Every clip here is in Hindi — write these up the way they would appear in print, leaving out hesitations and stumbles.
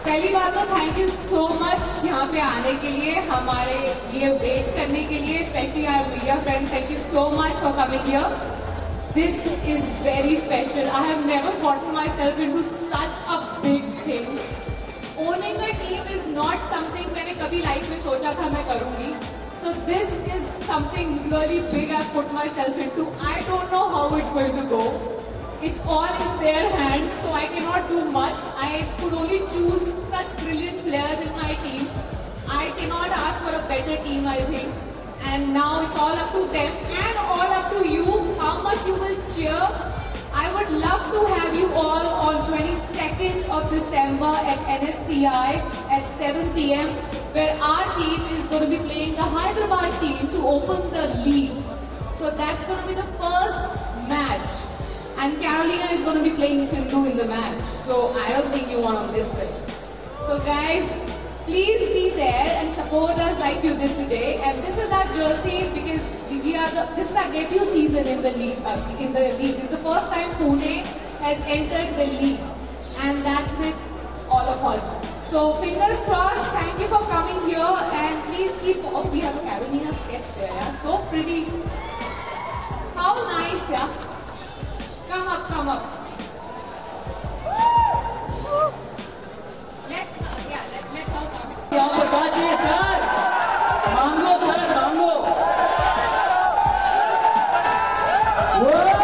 पहली बात तो थैंक यू सो मच यहाँ पे आने के लिए, हमारे लिए वेट करने के लिए, specially our media friends, thank you so much for coming here. This is very special. I have never gotten myself into such a big thing. Owning a team is not something मैंने कभी लाइफ में सोचा था मैं करूँगी. So this is something really big I've put myself into. I don't know how it's going to go. It's all in their hands, so I cannot do much. I could only choose such brilliant players in my team. I cannot ask for a better team, I think. And now it's all up to them and all up to you, how much you will cheer. I would love to have you all on 22nd of December at NSCI at 7 PM, where our team is going to be playing the Hyderabad team to open the league. So that's going to be the first match. And Carolina is going to be playing Sindhu in the match. So I don't think you want to miss it. So guys, please be there and support us like you did today. And this is our jersey because this is our debut season in the league. This is the first time Pune has entered the league, and that's with all of us. So fingers crossed. Thank you for coming here, and please keep. Oh, we have a Carolina sketch there. Yeah, so pretty. How nice, yeah. Come up, come up. Let her come. यहाँ पर कहाँ चाहिए सर? मांगो सर, मांगो. Whoa!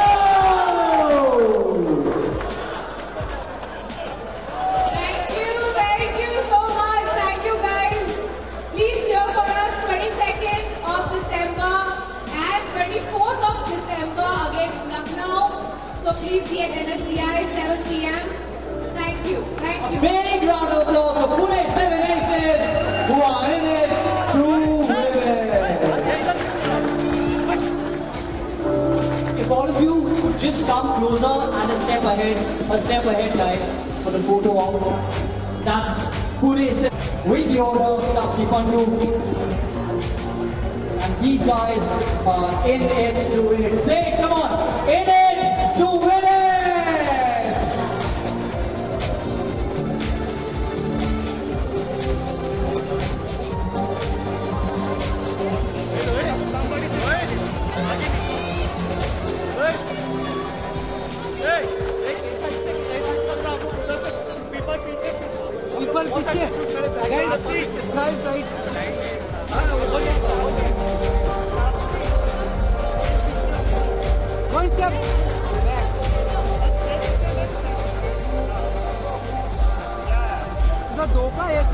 CI 7 PM. Thank you. Thank you. Big round of applause for Pune 7 Aces who are in it to win it. If all of you would just come closer and a step ahead guys for the photo op. That's Pune 7 with the order of Tapsi Pandu. And these guys are in it to win it. Say it, come on! In it to win it! People पीछे guys right one step इधर दो का एक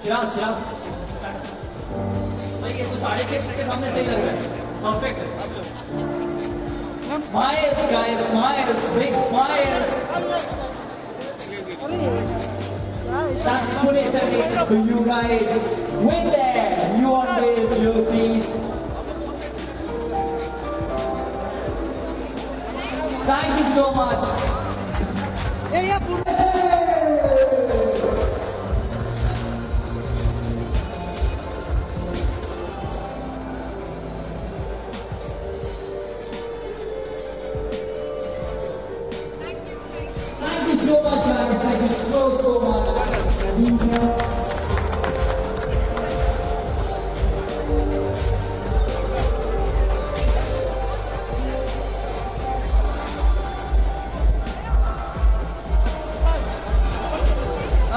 चिराग सही है तो 6.5 के सामने सही लग रहा है perfect smiles guys smiles big smiles that's Pune 7 Aces for you guys with their new unveiled jerseys. Thank you so much. ए या पूरा Thank you so much guys. Thank you so much for being here.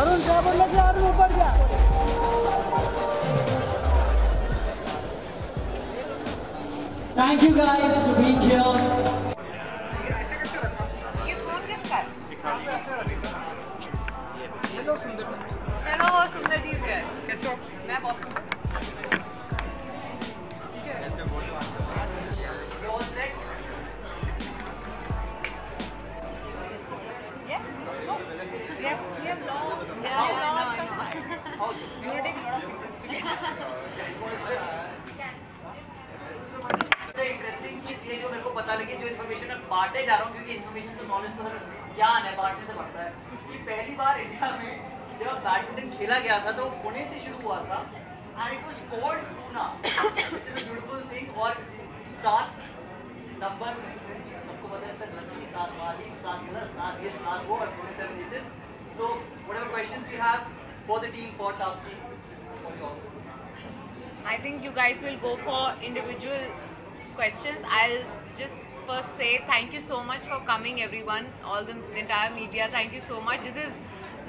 Arun क्या बोल रहे थे अरुण ऊपर जा Thank you guys for being here. ये फोन किसका है? हेलो सुंदर जी से कैसे हो? मैं बॉस हूँ। Yes, of course. We have lots of we will take a lot of pictures together. Interesting चीज ये जो मेरे को पता लगी जो इन्फॉर्मेशन मैं बांटे जा रहा हूँ क्योंकि इन्फॉर्मेशन तो नॉलेज तो ज्ञान है बांटने से बढ़ता है कि पहली बार इंडिया में जब बैडमिंटन खेला गया था तो पुणे से शुरू हुआ था and it was called Poona which is a beautiful thing और 7 नंबर सबको पता है सर लकी 7 वाली 7 इधर 7 ये 7 वो और Pune 7 Aces so whatever questions you have for the team for Tapsi for yours I think you guys will go for individual questions. I'll just first say thank you so much for coming, everyone, all the entire media. Thank you so much. This is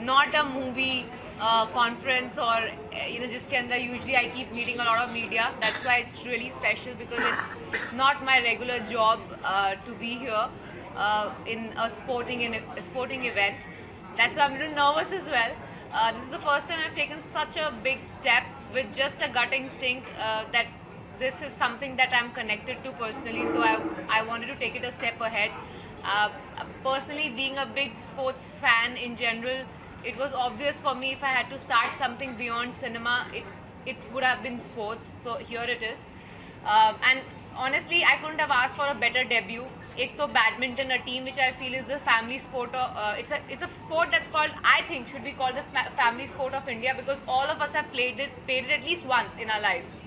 not a movie conference or जिसके अंदर usually I keep meeting a lot of media. That's why it's really special because it's not my regular job to be here in a sporting event. That's why I'm a little nervous as well. This is the first time I've taken such a big step with just a gut instinct that this is something that I'm connected to personally, so I wanted to take it a step ahead. Personally, being a big sports fan in general, it was obvious for me if I had to start something beyond cinema, it would have been sports, so here it is. And honestly, I couldn't have asked for a better debut. एक तो badminton, a team which I feel is the family sport. It's a sport that's called, I think, should be called the family sport of India because all of us have played it at least once in our lives.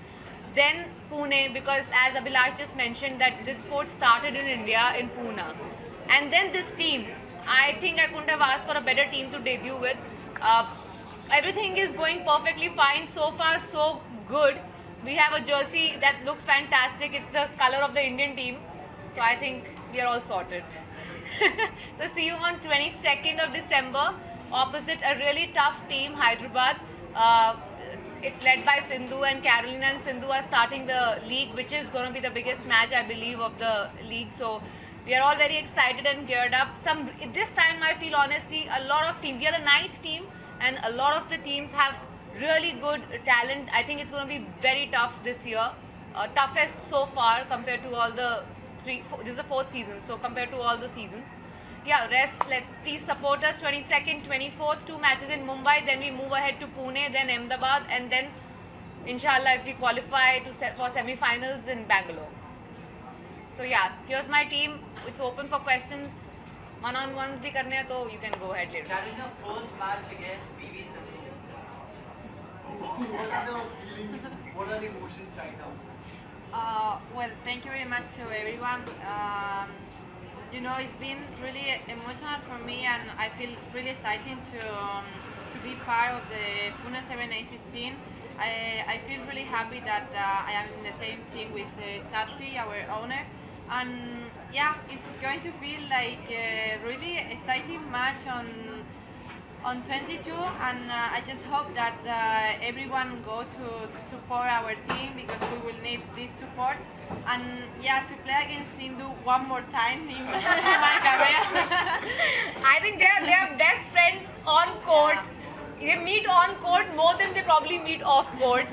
Then Pune, because as Abhilash just mentioned that this sport started in India in Pune, and then this team. I think I couldn't have asked for a better team to debut with. Everything is going perfectly fine so far, so good. We have a jersey that looks fantastic. It's the color of the Indian team, so I think we are all sorted. So see you on 22nd of December opposite a really tough team, Hyderabad. It's led by Sindhu, and Carolina and Sindhu are starting the league, which is going to be the biggest match, I believe, of the league. So we are all very excited and geared up. This time I feel honestly a lot of teams, we are the 9th team, and a lot of the teams have really good talent. I think it's going to be very tough this year. Toughest so far compared to all the this is the 4th season, so compared to all the seasons. Yeah, rest, let's please support us. 22nd, 24th, 2 matches in Mumbai, then we move ahead to Pune, then Ahmedabad, and then inshallah if we qualify for semi-finals in Bangalore. So yeah, here's my team. It's open for questions. One-on-ones bhi karne hai, so you can go ahead later. Carolina, first match against PV Sindhu. What are the feelings? What are the emotions right now? Well, thank you very much to everyone. You know, it's been really emotional for me, and I feel really excited to be part of the Pune 7A16. I feel really happy that I am in the same team with Chelsea, our owner, and yeah, it's going to feel like a really exciting match on 22, and I just hope that everyone go to support our team, because we will need this support. And yeah, to play against Sindhu one more time in my career. I think they are best friends on court. They meet on court more than they probably meet off court.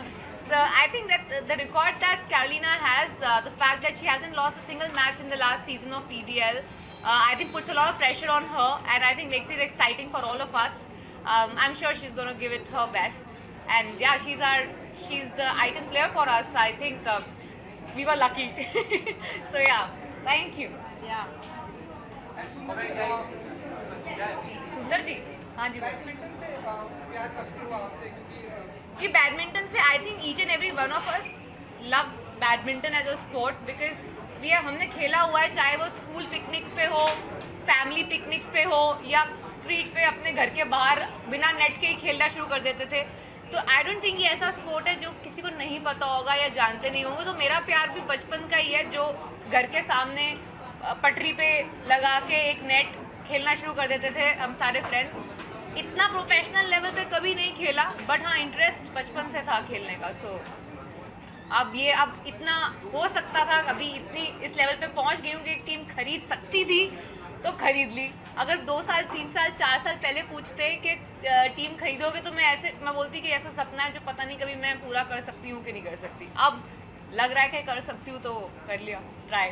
So I think that the record that Carolina has, the fact that she hasn't lost a single match in the last season of PBL, I think puts a lot of pressure on her, and I think makes it exciting for all of us. I'm sure she's going to give it her best, and yeah, she's the icon player for us. I think we were lucky. So yeah, thank you. Yeah. Alright guys. सुंदर जी, हाँ जी बैडमिंटन से प्यार कब से हुआ आपसे, क्योंकि कि बैडमिंटन से I think each and every one of us love badminton as a sport, because हमने खेला हुआ है, चाहे वो स्कूल पिकनिक्स पे हो, फैमिली पिकनिक्स पे हो, या स्ट्रीट पे अपने घर के बाहर बिना नेट के ही खेलना शुरू कर देते थे. तो आई डोंट थिंक ये ऐसा स्पोर्ट है जो किसी को नहीं पता होगा या जानते नहीं होंगे. तो मेरा प्यार भी बचपन का ही है, जो घर के सामने पटरी पे लगा के एक नेट खेलना शुरू कर देते थे हम सारे फ्रेंड्स. इतना प्रोफेशनल लेवल पे कभी नहीं खेला, बट हाँ इंटरेस्ट बचपन से था खेलने का. सो अब इतना हो सकता था, अभी इतनी इस लेवल पे पहुंच गई हूँ कि एक टीम खरीद सकती थी तो खरीद ली. अगर 2 साल 3 साल 4 साल पहले पूछते कि टीम खरीदोगे, तो मैं बोलती कि ऐसा सपना है जो पता नहीं कभी मैं पूरा कर सकती हूँ कि नहीं कर सकती. अब लग रहा है कि कर सकती हूँ, तो कर लिया ट्राई.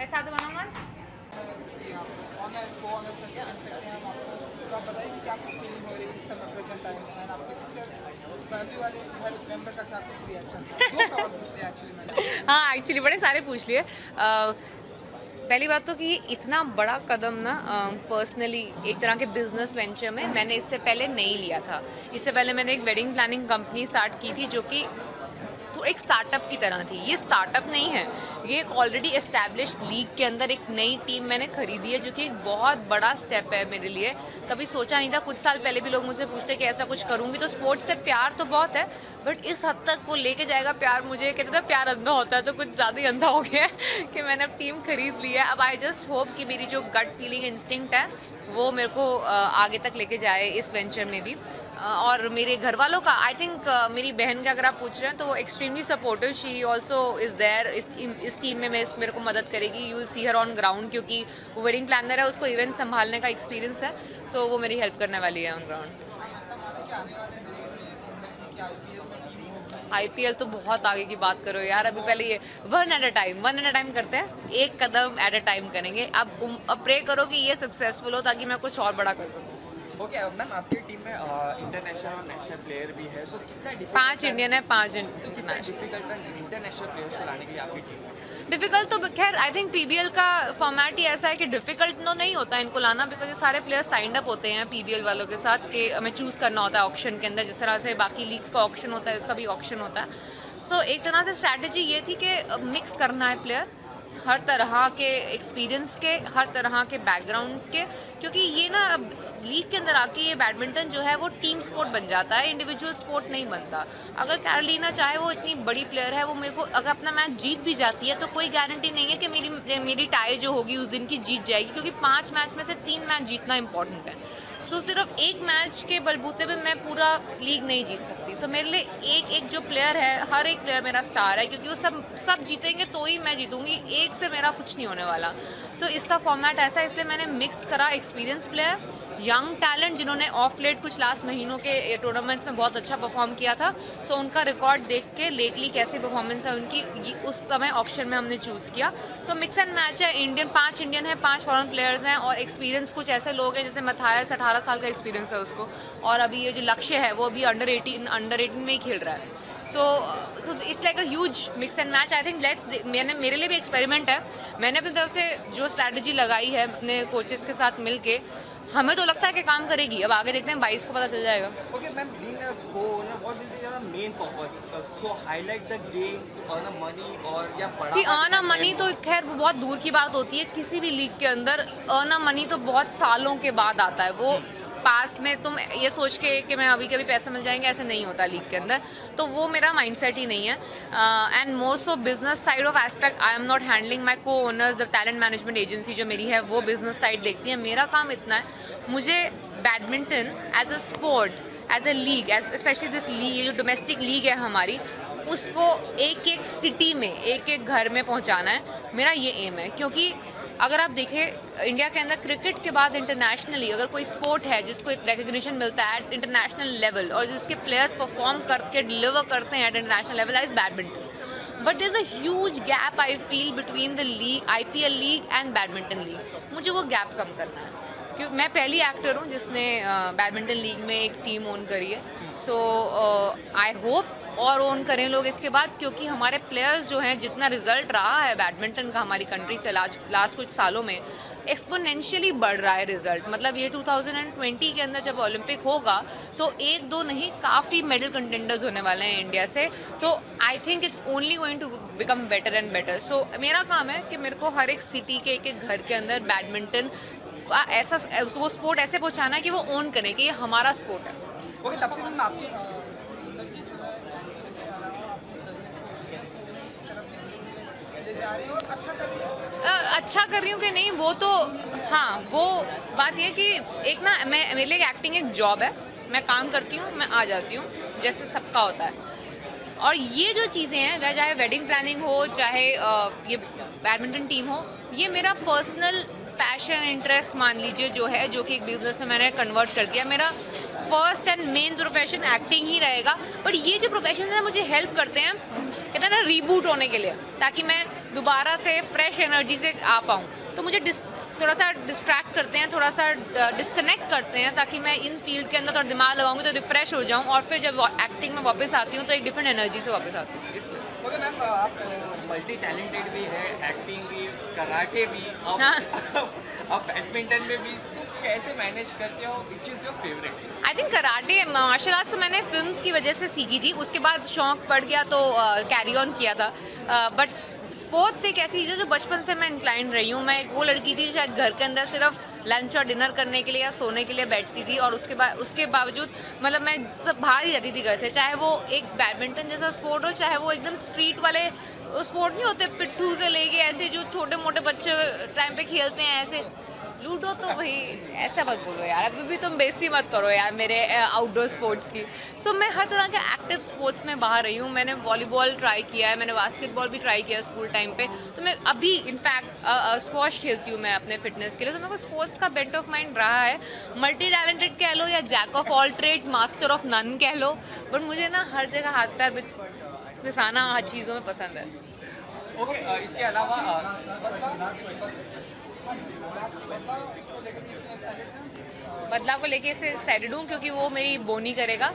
ऐसा तो one-on-ones. तो आप बताइए कि क्या कुछ फीलिंग हो रही है इस समय प्रेजेंट टाइम में, आपकी सिस्टर फैमिली वाले हर मेंबर का क्या कुछ रिएक्शन था? 2 सवाल पूछ लिया एक्चुअली मैंने. हाँ एक्चुअली बड़े सारे पूछ लिए. पहली बात तो कि इतना बड़ा कदम ना पर्सनली एक तरह के बिजनेस वेंचर में मैंने इससे पहले नहीं लिया था. इससे पहले मैंने एक वेडिंग प्लानिंग कंपनी स्टार्ट की थी, जो कि तो एक स्टार्टअप की तरह थी. ये स्टार्टअप नहीं है, ये एक ऑलरेडी एस्टैब्लिश्ड लीग के अंदर एक नई टीम मैंने खरीदी है, जो कि एक बहुत बड़ा स्टेप है मेरे लिए. कभी सोचा नहीं था. कुछ साल पहले भी लोग मुझसे पूछते कि ऐसा कुछ करूँगी. तो स्पोर्ट्स से प्यार तो बहुत है, बट इस हद तक वो लेके जाएगा प्यार. मुझे कहते थे प्यार अंधा होता है, तो कुछ ज़्यादा ही अंधा हो गया है कि मैंने अब टीम खरीद ली है. अब आई जस्ट होप कि मेरी जो गट फीलिंग इंस्टिंक्ट है वो मेरे को आगे तक लेके जाए इस वेंचर में भी. और मेरे घर वालों का आई थिंक मेरी बहन का अगर आप पूछ रहे हैं तो वो extremely supportive. She also is there. इस टीम में मेरे को मदद करेगी. You will see her on ground, क्योंकि वो वेडिंग प्लानर है, उसको इवेंट संभालने का एक्सपीरियंस है. सो वो मेरी हेल्प करने वाली है ऑन ग्राउंड. IPL तो बहुत आगे की बात करो यार. अभी पहले ये वन एट अ टाइम करते हैं, एक कदम एट अ टाइम करेंगे. अब प्रे करो कि ये सक्सेसफुल हो, ताकि मैं कुछ और बड़ा कर सकूँ. ओके मैम, आपकी टीम में इंटरनेशनल और नेशनल प्लेयर भी है, सो कितना 5 इंडियन है, 5 इंटरनेशनल. डिफिकल्ट है इंटरनेशनल प्लेयर्स को लाने के लिए आपकी टीम? डिफिकल्ट तो खैर आई थिंक PBL का फॉर्मेट ही ऐसा है कि डिफिकल्ट तो नहीं होता इनको लाना, बिकॉज ये सारे प्लेयर्स साइंड अप होते हैं PBL वालों के साथ कि हमें चूज़ करना होता है ऑक्शन के अंदर. जिस तरह से बाकी लीग्स का ऑक्शन होता है, इसका भी ऑक्शन होता है. सो एक तरह से स्ट्रैटेजी ये थी कि मिक्स करना है प्लेयर, हर तरह के एक्सपीरियंस के, हर तरह के बैकग्राउंड्स के. क्योंकि ये ना लीग के अंदर आके ये बैडमिंटन जो है वो टीम स्पोर्ट बन जाता है, इंडिविजुअल स्पोर्ट नहीं बनता. अगर कैरोलिना चाहे वो इतनी बड़ी प्लेयर है, वो मेरे को अगर अपना मैच जीत भी जाती है तो कोई गारंटी नहीं है कि मेरी टाई जो होगी उस दिन की जीत जाएगी, क्योंकि 5 मैच में से 3 मैच जीतना इंपॉर्टेंट है. सो सिर्फ एक मैच के बलबूते पे मैं पूरा लीग नहीं जीत सकती। सो मेरे लिए एक एक जो प्लेयर है, हर एक प्लेयर मेरा स्टार है, क्योंकि वो सब जीतेंगे तो ही मैं जीतूंगी, एक से मेरा कुछ नहीं होने वाला। सो इसका फॉर्मेट ऐसा है, इसलिए मैंने मिक्स करा एक्सपीरियंस प्लेयर, यंग टैलेंट जिन्होंने ऑफ लेट कुछ लास्ट महीनों के टूर्नामेंट्स में बहुत अच्छा परफॉर्म किया था। सो उनका रिकॉर्ड देख के लेटली कैसी परफॉर्मेंस है उनकी, उस समय ऑक्शन में हमने चूज़ किया। सो मिक्स एंड मैच है, 5 इंडियन है, 5 फॉरेन प्लेयर्स हैं, और एक्सपीरियंस कुछ ऐसे लोग हैं जैसे मैथायस 18 साल का एक्सपीरियंस है उसको, और अभी ये जो लक्ष्य है वो अभी अंडर 18 में ही खेल रहा है। So it's like a huge mix and match. I think मेरे लिए भी एक्सपेरिमेंट है। मैंने अपनी तरफ से जो स्ट्रैटेजी लगाई है अपने कोचेस के साथ मिलके, हमें तो लगता है कि काम करेगी। अब आगे देखते हैं, 22 को पता चल जाएगा। Okay, ma'am, being a co-owner, what will be your main purpose? So highlight the game, earn a money, और या बड़ा? सी अर्न अ मनी तो खैर बहुत दूर की बात होती है किसी भी लीग के अंदर। अर्न अ मनी तो बहुत सालों के बाद आता है। वो पास में तुम ये सोच के कि मैं अभी कभी पैसे मिल जाएंगे, ऐसे नहीं होता लीग के अंदर। तो वो मेरा माइंडसेट ही नहीं है। And more so business side of aspect I am not handling. My co owners, the talent management agency जो मेरी है वो बिजनेस साइड देखती है। मेरा काम इतना है, मुझे badminton as a sport, as a league, specially this league, ये जो डोमेस्टिक लीग है हमारी, उसको एक एक सिटी में, एक एक घर में पहुंचाना है। मेरा ये एम है, क्योंकि अगर आप देखें इंडिया के अंदर क्रिकेट के बाद इंटरनेशनली अगर कोई स्पोर्ट है जिसको एक रिकग्निशन मिलता है एट इंटरनेशनल लेवल, और जिसके प्लेयर्स परफॉर्म करके डिलीवर करते हैं at international level, is badminton. But there is a huge gap I feel between the league, IPL league and badminton league. मुझे वो गैप कम करना है, क्योंकि मैं पहली एक्टर हूँ जिसने बैडमिंटन लीग में एक टीम ओन करी है। सो आई होप और ओन करें लोग इसके बाद, क्योंकि हमारे प्लेयर्स जो हैं, जितना रिजल्ट रहा है बैडमिंटन का हमारी कंट्री से लास्ट कुछ सालों में, एक्सपोनेंशियली बढ़ रहा है रिजल्ट। मतलब ये 2020 के अंदर जब ओलंपिक होगा तो 1-2 नहीं, काफ़ी मेडल कंटेंडर्स होने वाले हैं इंडिया से। तो I think it's only going to become better and better. So मेरा काम है कि मेरे को हर एक सिटी के एक एक घर के अंदर बैडमिंटन ऐसा वो स्पोर्ट ऐसे पहुंचाना है कि वो ओन करें कि ये हमारा स्पोर्ट है। ओके, तब से मैं आपकी ले जा रही हूँ, अच्छा कर रही हूँ कि नहीं वो तो, हाँ, वो बात ये कि एक ना मेरे लिए एक्टिंग एक जॉब है। मैं काम करती हूँ, मैं आ जाती हूँ, जैसे सबका होता है। और ये जो चीज़ें हैं, वह चाहे वेडिंग प्लानिंग हो, चाहे ये बैडमिंटन टीम हो, ये मेरा पर्सनल पैशन, इंटरेस्ट मान लीजिए जो है, जो कि एक बिजनेस में मैंने कन्वर्ट कर दिया। मेरा first and main profession acting ही रहेगा। बट ये जो प्रोफेशन है मुझे हेल्प करते हैं, कहते हैं ना, रीबूट होने के लिए, ताकि मैं दोबारा से फ्रेश एनर्जी से आ पाऊँ। तो मुझे थोड़ा सा डिस्ट्रैक्ट करते हैं, थोड़ा सा डिस्कनेक्ट करते हैं, ताकि मैं इन फील्ड के अंदर थोड़ा दिमाग लगाऊंगी तो रिफ्रेश हो जाऊँ, और फिर जब एक्टिंग में वापस आती हूँ तो एक डिफरेंट एनर्जी से वापस आती हूँ। इसलिए ओके मैम, आप मल्टी टैलेंटेड भी है, एक्टिंग भी, कराटे भी, आप बैडमिंटन में भी, तो कैसे मैनेज करते हो? Which is your favourite? I think karate martial arts तो मैंने फिल्म्स की वजह से सीखी थी, उसके बाद शौक पड़ गया तो कैरी ऑन किया था। बट स्पोर्ट्स एक ऐसी चीज़ है जो बचपन से मैं इंक्लाइंड रही हूँ। मैं एक वो लड़की थी शायद घर के अंदर सिर्फ लंच और डिनर करने के लिए या सोने के लिए बैठती थी, और उसके बावजूद मतलब मैं सब बाहर ही रहती थी घर से। चाहे वो एक बैडमिंटन जैसा स्पोर्ट हो, चाहे वो एकदम स्ट्रीट वाले स्पोर्ट नहीं होते पिट्ठू से लेके ऐसे जो छोटे मोटे बच्चे टाइम पे खेलते हैं, ऐसे लूडो। तो भाई ऐसा मत बोलो यार, अभी भी तुम बेइज्जती मत करो यार मेरे आउटडोर स्पोर्ट्स की। सो मैं हर तरह के एक्टिव स्पोर्ट्स में बाहर रही हूँ। मैंने वॉलीबॉल ट्राई किया है, मैंने बास्केटबॉल भी ट्राई किया स्कूल टाइम पे। तो मैं अभी इनफैक्ट स्क्वॉश खेलती हूँ मैं अपने फिटनेस के लिए। तो मेरे को स्पोर्ट्स का बेंट ऑफ माइंड रहा है। मल्टी टैलेंटेड कह लो या jack of all trades, master of none कह लो, बट मुझे ना हर जगह हाथ पैर फिसाना हर चीज़ों में पसंद है। ओके, इसके अलावा बदलाव को लेके इसे एक्साइटेड हूँ, क्योंकि वो मेरी बोनी करेगा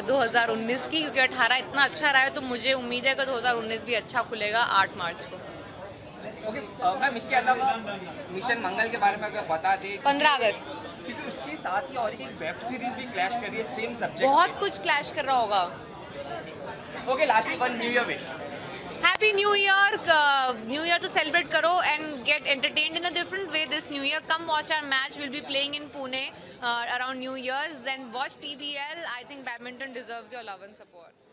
2019 की, क्योंकि 18 इतना अच्छा रहा है, तो मुझे उम्मीद है कि 2019 भी अच्छा खुलेगा 8 मार्च को। ओके मैम, इसके अलावा मिशन मंगल के बारे में अगर बता दें। 15 अगस्त, क्योंकि उसके साथ ही और एक वेब सीरीज भी क्लैश कर रही है सेम सब्जेक्ट। बहुत कुछ क्लैश कर रहा होगा। Okay, lastly one new year wish. Happy New Year! New Year to celebrate karo and get entertained in a different way this New Year. Come watch our match. We'll be playing in Pune around New Year's, and watch PBL. I think badminton deserves your love and support.